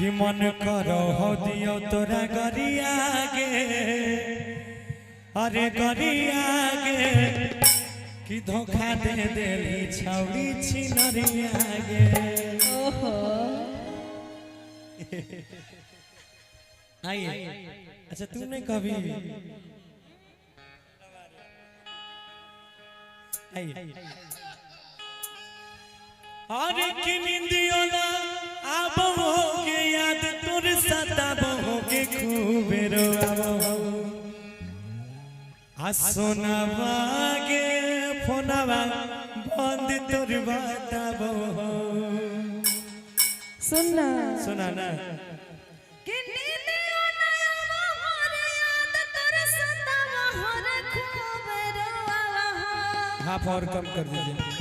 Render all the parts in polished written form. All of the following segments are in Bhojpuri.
कि मन करो हो दियो तोरा गरिया गे अरे गरिया गे कि धोखा दे देली छौड़ी छिनरिया गे। ओहो आइए अच्छा तूने कभी आइए अरे कि निंदियो ना आबो के याद तोर सताबो के खूब रोआबो आ सोनावा गे फोनावा बंद तोर बताबो सुनना सुना ना कि निंदियो ना आबो रे याद तोर सताबो रे खूब रोआबो। हाफ और कम कर दीजिए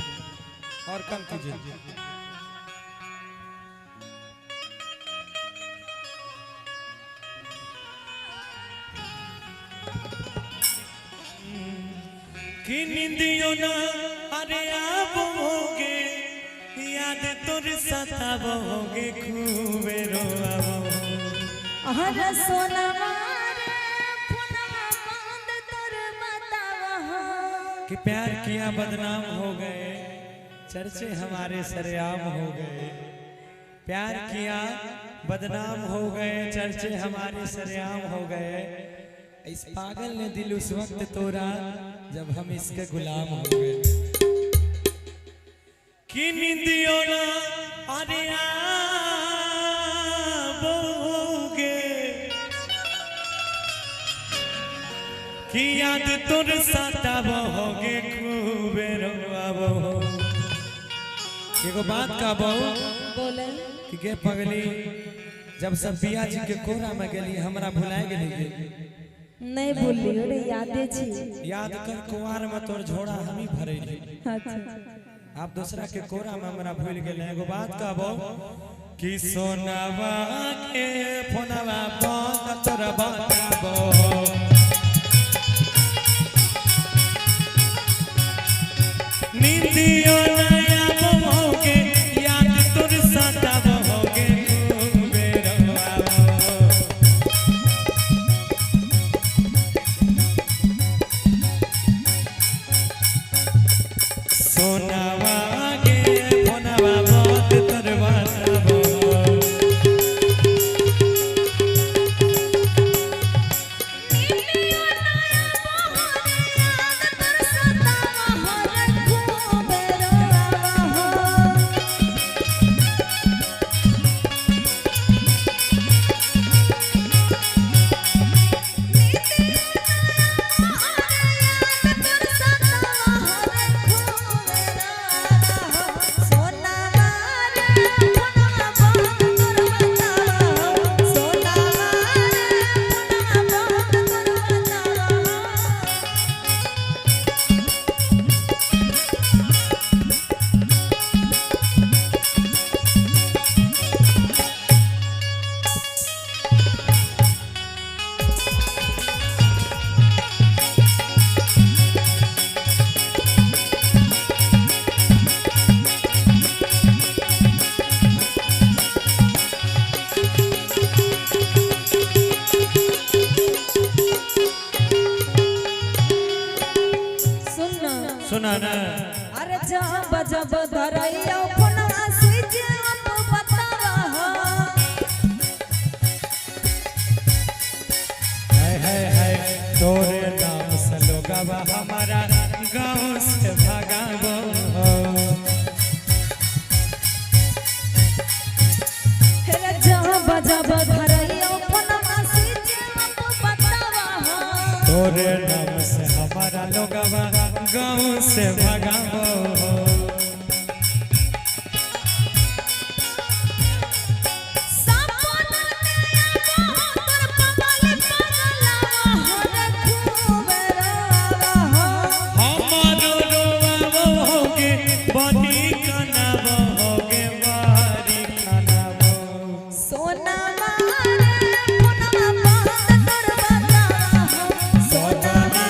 और कम कीजिए। कि निंदियो ना अरे आबोगे याद तोर सताबोगे खूब रोआबो अरे सोनावा रे फोनवा बंद तोर बतावा कि प्यार किया बदनाम हो गए चर्चे हमारे सरेआम हो गए। प्यार किया बदनाम हो गए चर्चे हमारे सरेआम हो गए। इस पागल ने दिल उस वक्त तोड़ा जब हम इसके गुलाम हो गए। कि निंदियो ना अरे आबोगे कि याद तोर सताबोगे खूब रोआबो। एगो बात का बहु बोले कि गे पगली जब सब बिया जी के कोरा में गेली हमरा भुलाए गेली गे नहीं भूलियो रे यादे छी याद कर कुआर में तोर झोड़ा हम ही भरेली अच्छा आप दूसरा के कोरा में हमरा भूल गेले। एगो बात का बहु कि सोनावा के फोनवा बंद तोर बताबो निंदियो नया बोगे याद तोर सताबोगे खूब रोआबो सोनावा गे फोनवा बंद तोर बताबो निंदियो ना आबो रे याद तोर सतावा रे खूब रोआवा। सुना ना अरे जब जब धरैया फोनवा स्विच ऑफ बतावा है तोरे नाम से लोगवा हमारा गाँव से भगाबो रे जब जब धरैया फोनवा स्विच ऑफ बतावा तोरे नाम से हमारा लोगवा गाँव से भगाबो सपना नया तोर पगल पगलावा रे खूब रोआवा। हमारो रोआबोगे बनी कनाबोगे बारी कनाबो सोनावा रे फोनवा बंद तोर बतावा सोनावा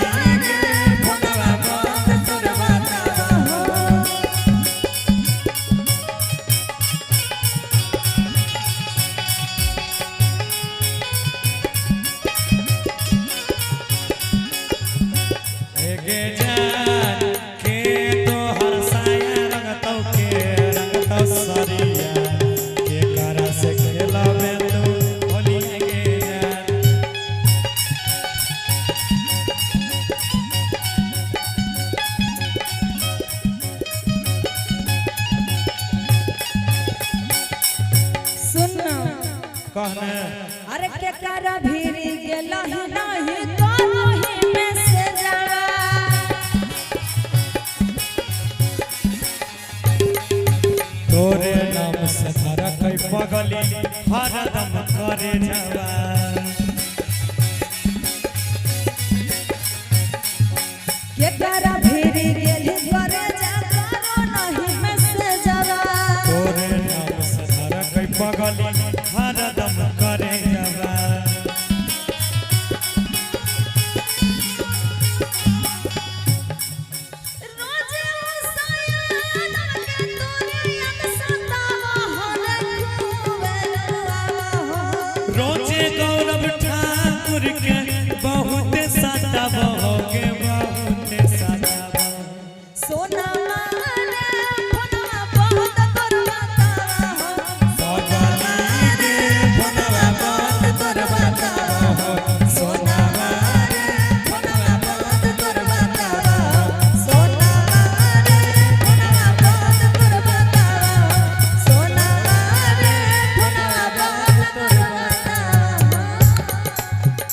रे फोनवा बंद तोर बतावा। कहना अरे के करा भीरी गेला ही नहीं कोनो ही में से जावा तोरे नाम से धरा कई पगली हरदम करे जावा के करा भीरी गेली करे जा कोनो नहीं में से जावा तोरे नाम से धरा कई पगली हरदम करे जावा रोजे उसाया के तोरे याद सतावा हर खूबेरवा हो रोजे गौरव ठाकुर के बहुत सतावोगे बहुत सतावो सोना माने फोनवा बहुत करवाता हो सगली रे भनवा बहुत करवाता हो सोना माने फोनवा बहुत करवाता हो सोना माने फोनवा बहुत करवाता हो सोना माने फोनवा बहुत करवाता सोना मारे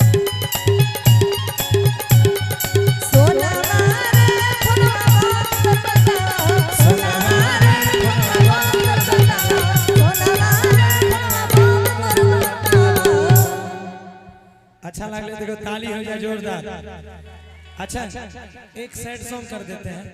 फोनवा बहुत करवाता सोना मारे फोनवा बहुत करवाता सोना मारे फोनवा बहुत करवाता अच्छा लगले देखो ताली हो जाए जोरदार अच्छा एक सैड सॉन्ग कर देते हैं